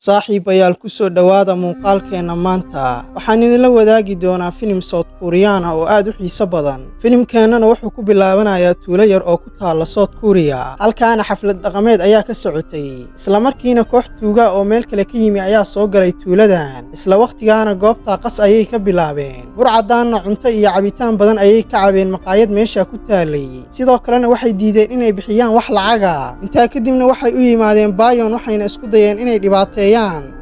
saaxiibayaal ku soo dhowaada muuqaalkeenna maanta waxaan idinla wadaagi doonaa filim South Korean ah oo aad u xiiso badan. Filimkeennana wuxuu ku bilaabanayaa tuulo yar oo ku taalla South Korea. Halkaana xaflad dhaqameed ayaa ka socotay, isla markiina koox tuuga oo meel kale ka yimi ayaa soo galay tuuladan. Isla waqtigaana goobta qas ayay ka bilaabeen. Burcadaanna cunto iyo cabitaan badan ayay ka cabeen maqaayad meesha ku taalay. Sidoo kalena waxay diideen inay bixiyaan wax lacaga. Intaa kadibna waxay u yimaadeen Bayon waxayna isku dayeen inay dhibaateeyaan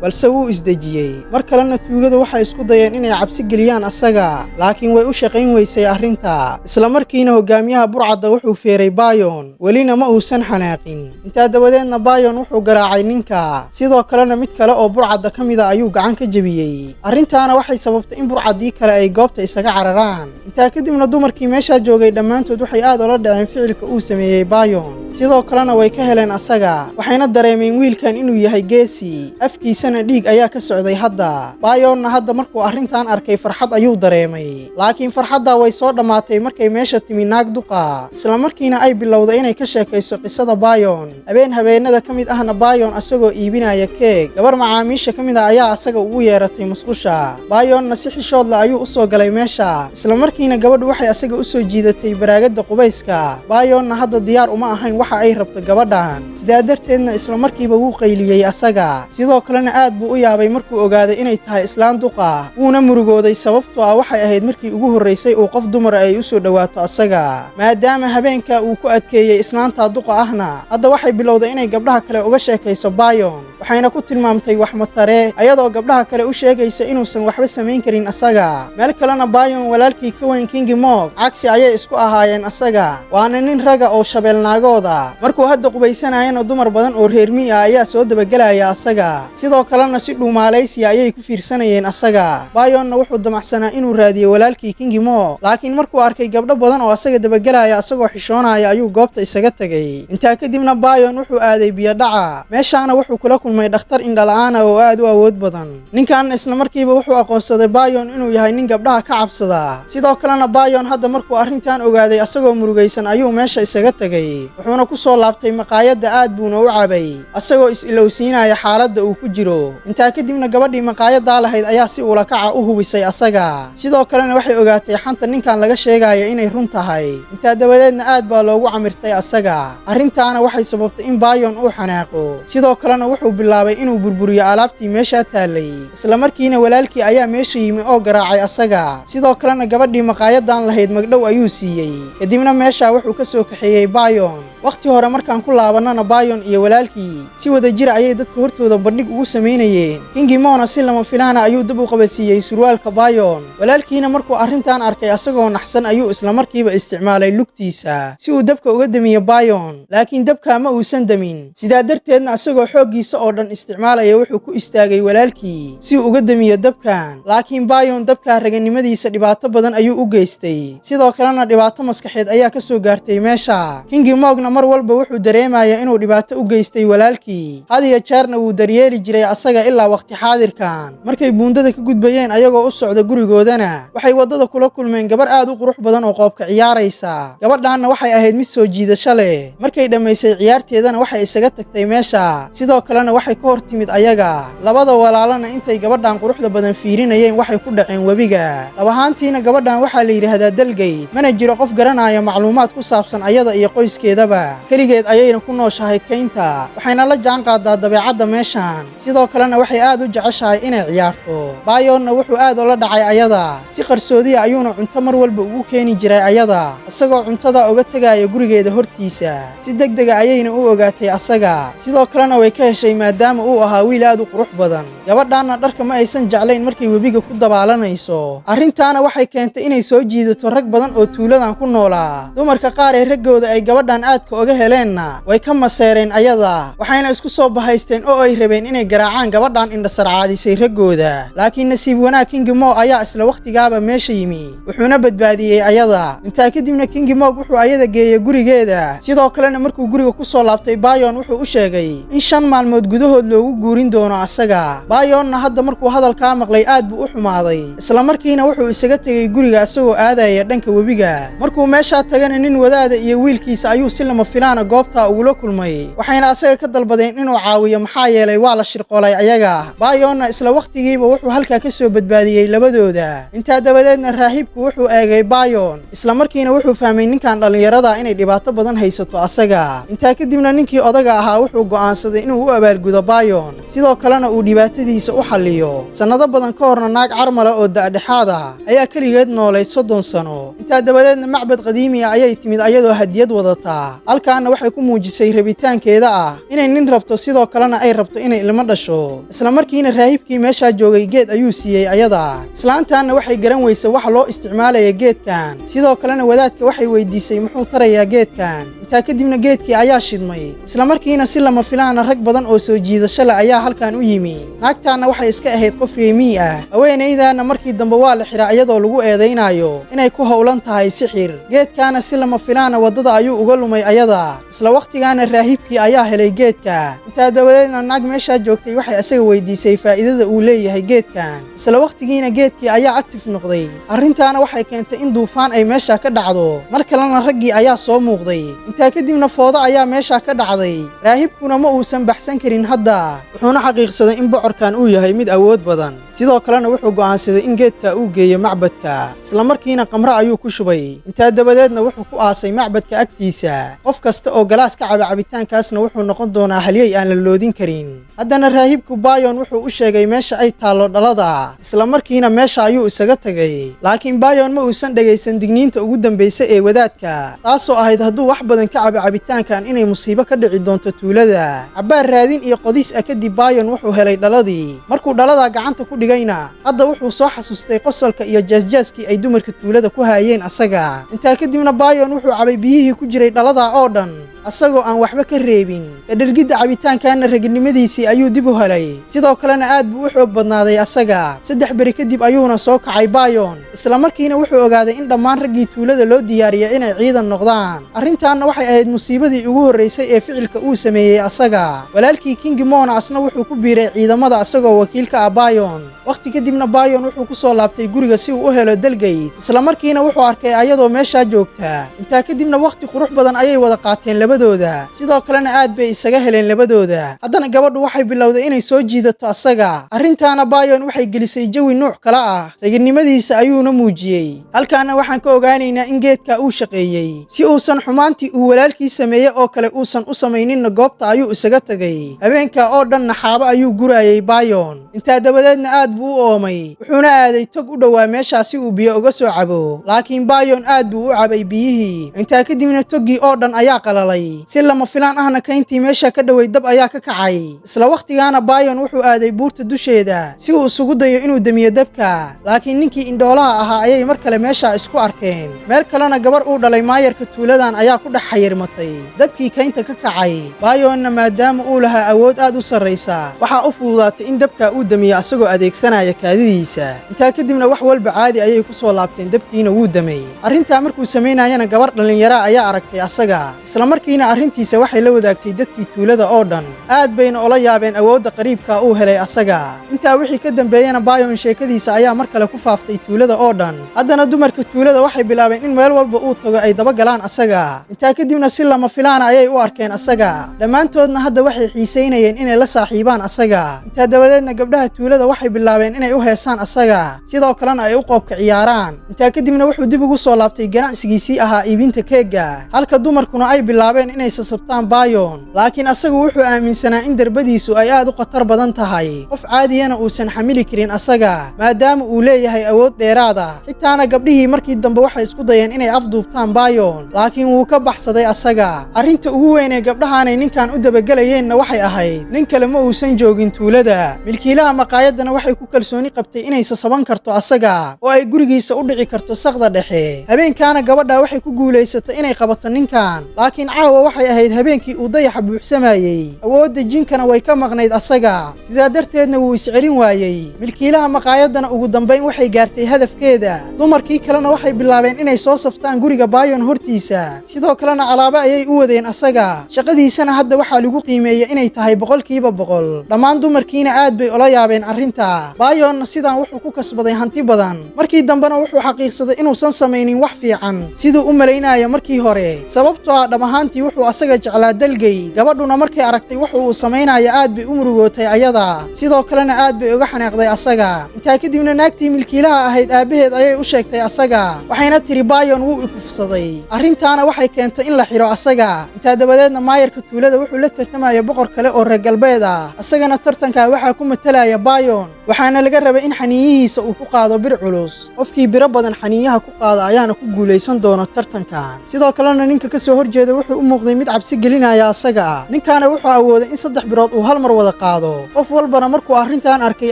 balse wuu isdejiyey. Mar kalena tuugadu waxay isku dayeen inay cabsi geliyaan asaga, laakiin way u shaqayn weysay arrinta. Isla markiina hogaamiyaha burcadda wuxuu feeray Bayon, welina ma uusan xanaaqin. Intaa dabadeedna Bayon wuxuu garaacay ninka, sidoo kalena mid kale oo burcadda ka mid ah ayuu gacan ka jebiyey. Arrintaana waxay sababtay in burcaddii kale ay goobta isaga cararaan. Intaa kadibna dumarkii meesha joogay dhammaantood waxay aad ula dhaceen ficilka uu sameeyey Bayon, sidoo kalena way ka heleen asaga, waxayna dareemeen wiilkan inuu yahay geesi. afkiisana dhiig ayaa ka socday hadda. Bayonna hadda markuu arrintan arkay farxad ayuu dareemay, laakiin farxadda way soo dhamaatay markay meesha timi naag duqa, isla markiina ay bilowday inay ka sheekayso qisada Bayon. habeenada ka mid ahna Bayon asagoo iibinaya keeg, gabar macaamiisha ka mid ah ayaa asaga ugu yeeratay musqusha. Bayonna si xishood leh ayuu u soo galay meesha, isla markiina gabadhu waxay asaga u soo jiidatay baraagada qubayska. Bayonna hadda diyaar uma ahayn waxa ay rabto gabadhan, sidaa darteedna isla markiiba wuu qayliyey asaga. sidoo kalena aad buu u yaabay markuu ogaaday inay tahay islaan duqa, wuuna murugooday sababtoo ah waxay ahayd markii ugu horreysay uu qof dumar ay u soo dhawaato asaga. maadaama habeenka uu ku adkeeyey islaanta duqa ahna, hadda waxay bilowday inay gabdhaha kale uga sheekayso Bayon, waxayna ku tilmaamtay wax matare, ayadoo gabdhaha kale u sheegaysa inuusan waxba samayn karin asaga. meel kalena Bayon walaalkii ka weyn King Mog cagsi ayay isku ahaayeen asaga, waana nin raga oo shabeelnaagooda. markuu hadda qubaysanayana dumar badan oo reer miyi ah ayaa soo dabagelaya asaga, sidoo kalena si dhuumaalaysiya ayay ku fiirsanayeen asaga. Bayonna wuxuu damacsanaa inuu raadiyo walaalkii King Mog, laakiin markuu arkay gabdho badan oo asaga dabagelaya asagoo xishoonaya ayuu goobta isaga tagay. intaa kadibna Bayon wuxuu aaday biyo dhaca, meeshaana wuxuu kula kulmay dhakhtar indhala-aan ah oo aad u awood badan. ninkan isla markiiba wuxuu aqoonsaday Bayon inuu yahay nin gabdhaha ka cabsada. sidoo kalena Bayon hadda markuu arrintan ogaaday asagoo murugaysan ayuu meesha isaga tagay, wuxuuna ku soo laabtay maqaayadda aad buuna u cabay, asagoo is-ilowsiinaya xaaladda uu ku jiro. intaa kadibna gabadhii maqaayaddaa lahayd ayaa si ula kaca u hubisay asaga, sidoo kalena waxay ogaatay xanta ninkan laga sheegayo inay run tahay. intaa dabadeedna aad baa loogu camirtay asaga. arrintaana waxay sababtay in Bayon uu xanaaqo, sidoo kalena wuxuu bilaabay inuu burburiyo alaabtii meesha taallay. isla markiina walaalkii ayaa meesha yimi oo garaacay asaga, sidoo kalena gabadhii maqaayaddan lahayd magdhow ayuu siiyey. kadibna meesha wuxuu ka soo kaxeeyey Bayon. waqti hore markaan ku laabannana Bayon iyo walaalkii si wada jir ayay dadka hortooda bandhig ugu samaynayeen. King Mona si lama filaana ayuu dab u qabasiiyey surwaalka Bayon. walaalkiina markuu arrintan arkay asagoo naxsan ayuu isla markiiba isticmaalay lugtiisa si uu dabka uga damiyo Bayon, laakiin dabka ma uusan damin. sidaa darteedna asagoo xooggiisa oo dhan isticmaalaya wuxuu ku istaagay walaalkii si uu uga damiyo dabkan, laakiin Bayon dabka raganimadiisa dhibaato badan ayuu u geystay, sidoo kalena dhibaato maskaxeed ayaa ka soo gaartay meesha. King Mogna mar walba wuxuu dareemayaa inuu dhibaato u geystay walaalkii, had iyo jeerna wuu daryeeli jiray asaga ilaa waqti xaadirkan. markay buundada ka gudbayeen ayagoo u socda gurigoodana waxay waddada kula kulmeen gabar aad u qurux badan oo qoobka ciyaaraysa. gabadhaanna waxay ahayd mid soo jiidasho leh. markay dhammaysay ciyaarteedana waxay isaga tagtay meesha, sidoo kalena waxay ka hor timid ayaga. labada walaalana intay gabadhan quruxda badan fiirinayeen waxay ku dhaceen webiga. labahaantiina gabadhan waxaa la yidhaahdaa Dalgate, mana jiro qof garanaya macluumaad ku saabsan ayada iyo qoyskeedaba. keligeed ayayna ku nooshahay kaynta, waxayna la jaan qaadaa dabeecadda meeshan, sidoo kalena waxay aad u jeceshahay inay ciyaarto. Bayonna wuxuu aad ula dhacay ayada, si qarsoodiya ayuuna cunto mar walba ugu keeni jiray ayada, isagoo cuntada uga tegaya gurigeeda hortiisa. si degdega ayayna u ogaatay asaga, sidoo kalena way ka heshay maadaama uu ahaa wiil aad u qurux badan. gabadhaanna dharka ma aysan jeclayn markay webiga ku dabaalanayso. arrintaana waxay keentay inay soo jiidato rag badan oo tuuladan ku noolaa. dumarka qaar ee raggooda ay gabadhan aadka oga heleenna way ka maseereen ayada, waxayna isku soo bahaysteen oo ay rabeen inay garaacaan gabadhan indhasarcaadisay raggooda. laakiin nasiib wanaag King Mog ayaa isla waqtigaaba meesha yimi, wuxuuna badbaadiyey ayada. intaa kadibna King Mog wuxuu ayada geeyey gurigeeda, sidoo kalena markuu guriga ku soo laabtay Bayon wuxuu u sheegay in 5 maalmood gudahood loogu guurin doono asaga. Bayonna hadda markuu hadalkaa maqlay aad buu u xumaaday, isla markiina wuxuu isaga tegay guriga asagoo aadaya dhanka webiga. markuu meesha tagana nin wadaada iyo wiilkiisa ayuu si lama lama filaana goobta ugula kulmay waxayna asaga ka dalbadeen inuu caawiyo maxaa yeelay waa la shirqoolay ayaga. Bayonna isla waqtigiiba wuxuu halkaa ka soo badbaadiyey labadooda. Intaa dabadeedna raahibku wuxuu eegay Bayon isla markiina wuxuu fahmay ninkan dhalinyarada inay dhibaato badan haysato asaga. Intaa kadibna ninkii odaga ahaa wuxuu go'aansaday inuu u abaalgudo Bayon sidoo kalena uu dhibaatadiisa u xalliyo. Sanado badan ka horna naag carmala oo da'dhexaad ah ayaa kaligeed noolay 30 sano. Intaa dabadeedna macbad qadiimi ah ayay timid ayadoo hadiyad wadata. Halkaana waxay ku muujisay rabitaankeeda ah inay nin rabto sidoo kalena ay rabto inay ilmo dhasho. Isla markiina raahibkii meesha joogay geed ayuu siiyey ayada. Islaantaana waxay garan weysay wax loo isticmaalaya geedkan. Sidoo kalena wadaadka waxay weydiisay muxuu tarayaa geedkan. Intaa kadibna geedkii ayaa shidmay. Isla markiina si lama filaana rag badan oo soo jiidasho leh ayaa halkan u yimi. Naagtaana waxay iska ahayd qof reemi ah. Haweeneydaana markii dambe waa la xiray iyadoo lagu eedeynayo inay ku howlan tahay sixir. Geedkaana si lama filaana wadada ayuu uga lumay ayada. Isla waqtigaana raahibkii ayaa helay geedka. Intaa dabadeedna naag meesha joogtay waxay asaga weydiisay faa'iidada uu leeyahay geedkan. Isla waqtigiina geedkii ayaa active noqday. Arrintaana waxay keentay in duufaan ay meesha ka dhacdo. Mar kalena raggii ayaa soo muuqday. Intaa kadibna foodo ayaa meesha ka dhacday. Raahibkuna ma uusan baxsan karin hadda. Wuxuuna xaqiiqsaday in bocorkan uu yahay mid awood badan. Sidoo kalena wuxuu go'aansaday in geedka uu geeyo macbadka. Isla markiina qamro ayuu ku shubay. Intaa dabadeedna wuxuu ku aasay macbadka agtiisa. Qof kasta oo galaas ka caba cabitaankaasna wuxuu noqon doonaa halyey aan la loodin karin. Haddana raahibku Bayon wuxuu u sheegay meesha ay taalo dhalada. Isla markiina meesha ayuu isaga tagay. Laakiin Bayon ma uusan dhageysan digniinta ugu dambeysay ee wadaadka. Taasoo ahayd hadduu wax badan ka caba cabitaankan inay musiibo ka dhici doonto tuulada. Cabbaar raadin iyo qodis ah kadib Bayon wuxuu helay dhaladii. Markuu dhalada gacanta ku dhigayna hadda wuxuu soo xasuustay qosolka iyo jaasjaaskii ay dumarka tuulada ku haayeen asaga. Intaa kadibna Bayon wuxuu cabay biyihii ku jiray dhalada oo dhan asagoo aan waxba ka reebin. Dhirgidda cabitaankaana raginimadiisii ayuu dib u helay. Sidoo kalena aad buu u xoog badnaaday asaga. 3 bari kadib ayuuna soo kacay Bayon. Isla markiina wuxuu ogaaday in dhammaan raggii tuulada loo diyaariyay inay ciidan noqdaan. Arrintaana waxay ahayd musiibadii ugu horeysay ee ficilka uu sameeyay asaga. Walaalkii King Mona asna wuxuu ku biiray ciidamada asagoo wakiilka ah Bayon. Waqti kadibna Bayon wuxuu ku soo laabtay guriga si uu u helo dalgayd. Isla markiina wuxuu arkay ayadoo meesha joogta. Intaa kadibna waqti qurux badan ayay wada qaateen labadooda. Sidoo kalena aad bay isaga heleen labadooda. Haddana gabadhu waxay bilowday inay soo jiidato asaga. Arrintaana Bayon waxay gelisay jawi nooc kala ah. Raginimadiisa ayuuna muujiyay. Halkaana waxaan ka ogaanaynaa in geedka uu shaqeeyay. Si uusan xumaantii uu walaalkii sameeyay oo kale uusan u samaynin goobta ayuu isaga tagay. Habeenka oo dhan naxaabo ayuu gurayay Bayon. Intaa dabadeedna aad buu u oomay. Wuxuuna aaday tog u dhawaa meesha si uu biyo uga soo cabo. Laakiin Bayon aad buu u cabay biyihii. Intaa kadibna toggii oo dhan ayaa qalalay. Si lama filaan ahna kayntii meesha ka dhaway dab ayaa ka kacay. Isla waqtigaana Bayon wuxuu aaday buurta dusheeda si uu isugu dayo inuu damiyo dabka. Laakiin ninkii indhoolaha ahaa ayay mar kale meesha isku arkeen. Meel kalena gabar uu dhalay maayarka tuuladan ayaa ku dhex xayirmatay. Dabkii kaynta ka kacay. Bayonna maadaama uu lahaa awood aad u sarreysa waxaa u fududaatay in dabka uu damiyo asagoo adeegsanaya kaadidiisa. Intaa kadibna wax walba caadi ayay ku soo laabteen dabkiina wuu damay. Arrintaa markuu sameynayana gabar dhalinyaro ayaa aragtay asaga. Isla markiina arrintiisa waxay la wadaagtay dadkii tuulada oo dhan. Aad bayna ula yaabeen awoodda qariibka uu helay asaga. Intaa wixii ka dambeeyana Bayon sheekadiisa ayaa mar kale ku faaftay tuulada oo dhan. Haddana dumarka tuulada waxay bilaabeen in meel walba uu tago ay daba galaan asaga. Intaa kadibna si lama filaan ayay u arkeen asaga. Dhammaantoodna hadda waxay xiiseynayeen inay la saaxiibaan asaga. Intaa dabadeedna gabdhaha tuulada waxay bilaabeen inay u heesaan asaga. Sidoo kalena ay u qoobka ciyaaraan. Intaa kadibna wuxuu dib ugu soo laabtay ganacsigiisii ahaa iibinta keega. Halka dumarkuna ay bilaabeen inay sasabtaan Bayon. Laakiin asagu wuxuu aaminsanaa in darbadiisu ay aad u khatar badan tahay. Qof caadiyana uusan xamili karin asaga maadaama uu leeyahay awood dheeraad ah. Xitaana gabdhihii markii dambe waxay isku dayeen inay afduubtaan Bayon. Laakiin wuu ka baxsaday asaga. Arrinta ugu weyn ee gabdhahaanay ninkan u dabagelayeenna waxay ahayd nin kale ma uusan joogin tuulada. Milkiilaha maqaayadana waxay ku kalsooni qabtay inay sasaban karto asaga oo ay gurigiisa u dhici karto saqda dhexe. Habeenkaana gabadha waxay ku guuleysatay inay qabato ninkan. Laakiin caawa waxay ahayd habeenkii uu dayaxa buuxsamayay. Awoodda jinkana way ka maqnayd asaga. Sidaa darteedna wuu iscelin waayay. Milkiilaha maqaayadana ugu dambeyn waxay gaartay hadafkeeda. Dumarkii kalena waxay bilaabeen inay soo saftaan guriga Bayon hortiisa. Sidoo kalena alaabo ayay u wadeen asaga. Shaqadiisana hadda waxaa lagu qiimeeyay inay tahay 100%. Dhammaan dumarkiina aad bay ula yaabeen arrinta. Bayonna sidaan wuxuu ku kasbaday hanti badan. Markii dambena wuxuu xaqiiqsaday inuusan samaynin wax fiican siduu u maleynaayo markii hore. Sababtoo ah dhab ahaantii runtii wuxuu asaga jeclaa Dalgeyd gabadhuna markay aragtay wuxuu sameynaya aad bay u murugootay ayada sidoo kalena aad bay uga xanaaqday asaga intaa kadibna naagtii milkiilaha ahayd aabaheed ayay u sheegtay asaga waxayna tiri Bayon wuu ikufsaday arrintaana waxay keentay in la xiro asaga intaa dabadeedna maayarka tuulada wuxuu la tartamaya boqor kale oo reer galbeed ah asagana tartanka waxa ku matalaya Bayon waxaana laga rabay in xaniyihiisa uu ku qaado bir culus qofkii biro badan xaniyaha ku qaada ayaana ku guuleysan doona tartankan sidoo kalena ninka ka soo horjeeda wuxuu u muuqday mid cabsi gelinaya asaga ninkaana wuxuu awooday in 3 birood uu hal mar wada qaado qof walbana markuu arrintan arkay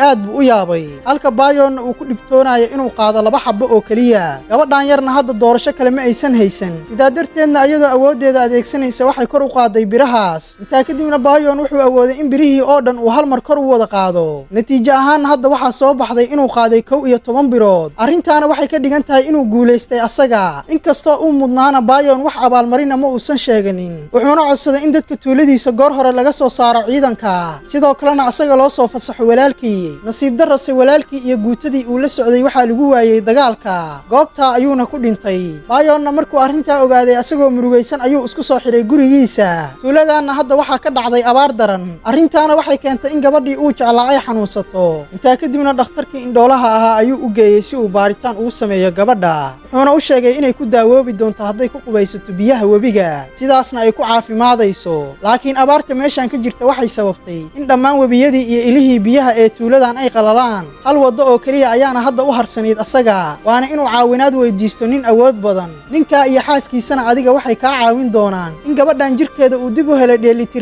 aad buu u yaabay halka Bayon uu ku dhibtoonayo inuu qaado 2 xabbo oo kaliya gabadhan yarna hadda doorasho kale ma aysan haysan sidaa darteedna ayadoo awoodeeda adeegsanaysa waxay kor u qaaday birahaas intaa kadibna Bayon wuxuu awooday in birihii oo dhan uu hal mar kor u wada qaado natiijo ahaan hadda waxaa soo baxday inuu qaaday 11 birood arrintaana waxay ka dhigan tahay inuu guuleystay asaga inkastoo uu mudnaana Bayon wax abaalmarina ma uusan sheeganin wuxuuna codsaday in dadka tuuladiisa goor hore laga soo saaro ciidanka sidoo kalena asaga loo soo fasaxo walaalkii nasiib darrase walaalkii iyo guutadii uu la socday waxaa lagu waayay dagaalka goobta ayuuna ku dhintay Bayonna markuu arrintaa ogaaday asagoo murugaysan ayuu isku soo xiray gurigiisa tuuladaana hadda waxaa ka dhacday abaar daran arrintaana waxay keentay in gabadhii uu jeclaa ay xanuunsato intaa kadibna dhakhtarkii indhoolaha ahaa ayuu u geeyay si uu baaritaan ugu sameeyo gabadha wuxuuna u sheegay inay ku daawoobi doonto hadday ku qubaysato biyaha webiga sidaasna ay ku caafimaadayso laakiin abaarta meeshan ka jirta waxay sababtay in dhammaan webiyadii iyo ilihii biyaha ee tuuladan ay qalalaan hal waddo oo kaliya ayaana hadda u harsanayd asaga waana inuu caawinaad weydiisto nin awood badan ninka iyo xaaskiisana adiga waxay ka caawin doonaan in gabadhan jirkeeda uu dib u helo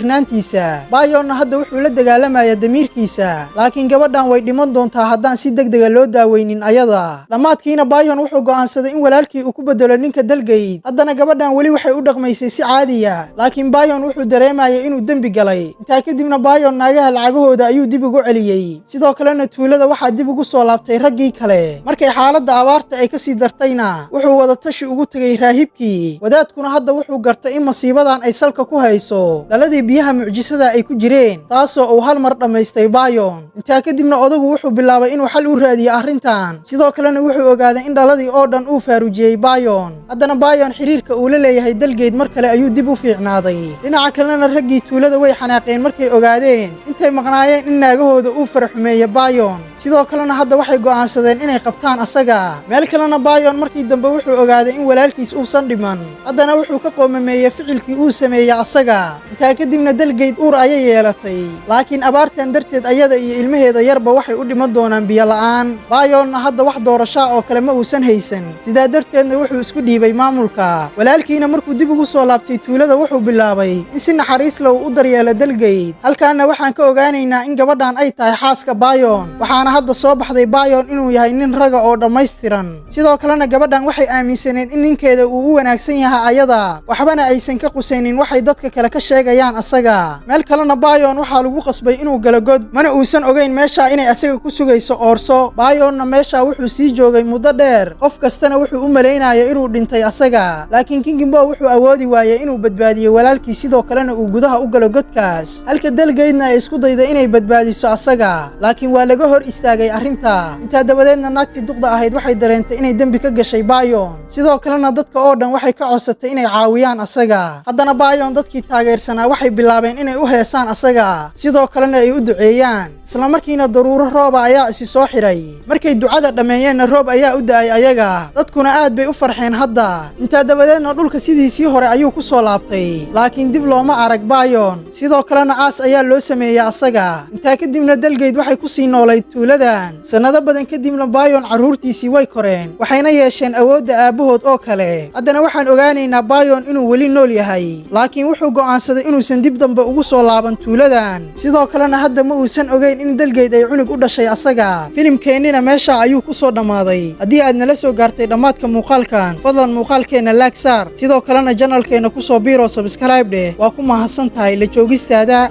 dheelitirnaantiisa Bayonna hadda wuxuu la dagaalamayaa damiirkiisa laakiin gabadhan way dhiman doontaa haddaan si degdeg loo daaweynin ayada dhamaadkiina Bayon wuxuu go'aansaday in walaalkii uu ku bedelo ninka Dalgeyd haddana gabadhan wali waxay u dhaqmaysay si caadi ah laakiin Bayon wuxuu dareemayay inuu dambi galay intaa kadibna Bayon naagaha lacagahooda ayuu dib ugu celiyay sidoo kalena tuulada waxaa dib ugu soo laabtay raggii kale markay xaaladda abaarta ay ka sii dartayna wuxuu wada tashi ugu tagay raahibkii wadaadkuna hadda wuxuu gartay in masiibadan ay salka ku hayso dhaladii biyaha mucjisada ay ku jireen taasoo uu hal mar dhamaystay Bayon intaa kadibna odagu wuxuu bilaabay inuu xal u raadiyo arrintan sidoo kalena wuxuu ogaaday in dhaladii oo dhan uu faarujiyay Bayon haddana Bayon xiriirka uu la leeyahay Dalgeyd mar kale ayuu dib u fiicnaaday dhinaca kalena raggii tuulada way xanaaqeen markay ogaadeen intay maqnaayeen in naagahooda uu faraxumeeyo Bayon sidoo kalena hadda waxay go'aansadeen inay qabtaan asaga meel kalena Bayon markii dambe wuxuu ogaaday in walaalkiis uusan dhiman haddana wuxuu ka qoomameeyay ficilkii uu sameeyay asaga intaa kadibna Dalgeyd uur ayay yeelatay laakiin abaartan darteed ayada iyo ilmaheeda yarba waxay u dhiman doonaan biyo la'aan Bayonna hadda wax doorasho oo kale ma uusan haysan sidaa darteedna wuxuu isku dhiibay maamulka walaalkiina markuu dib ugu soo laabtay tuulada wuxuu bilaabay in si naxariis leh u daryeelo Dalgeyd halkaana waxaan ka ogaanaynaa in gabadhan ay tahay xaaska Bayon waxaana hadda soo baxday Bayon inuu yahay nin raga oo dhammaystiran sidoo kalena gabadhan waxay aaminsaneed in ninkeeda uu u wanaagsan yahay ayada waxbana aysan ka qusaynin waxay dadka kale ka sheegayaan asaga meel kalena Bayon waxaa lagu qasbay inuu galo god mana uusan ogeyn meesha inay asaga ku sugayso oorso Bayonna meesha wuxuu sii joogay muddo dheer qof kastana wuxuu u maleynayo inuu dhintay asaga laakiin King Kimbo wuxuu awoodi waayay inuu badbaadiyo walaalkii sidoo kalena uu gudaha u galo godkaas halka Dalgeydna ay isku dayday inay badbaadiso asaga laakiin waa laga hor istaagay arrinta intaa dabadeedna naagtii duqda ahayd waxay dareentay inay dambi ka gashay Bayon sidoo kalena dadka oo dhan waxay ka codsatay inay caawiyaan asaga haddana Bayon dadkii taageersanaa waxay bilaabeen inay u heesaan asaga sidoo kalena ay u duceeyaan isla markiina daruuro roob ayaa isi soo xiray markay ducada dhameeyeenna roob ayaa u da'ay ayaga dadkuna aad bay u farxeen hadda intaa dabadeedna dhulka sidiisii hore ayuu ku soo laabtay laakiin dib looma arag Bayon sidoo kalena aas ayaa loo sameeyay asaga intaa kadibna Dalgeyd waxay ku sii noolayd tuuladan sanado badan kadibna Bayon caruurtiisii way koreen waxayna yeesheen awoodda aabahood oo kale haddana waxaan ogaanaynaa Bayon inuu weli nool yahay laakiin wuxuu go'aansaday inuusan dib dambe ugu soo laaban tuuladan sidoo kalena hadda ma uusan ogeyn in Dalgeyd ay cunug u dhashay asaga filimkeennina meesha ayuu ku soo dhammaaday haddii aad nala soo gaartay dhammaadka muuqaalkan fadlan muuqaalkeenna like saar sidoo kalena channelkeena ku soo biiro subscribe dheh waa ku mahadsan tahay la joogistaada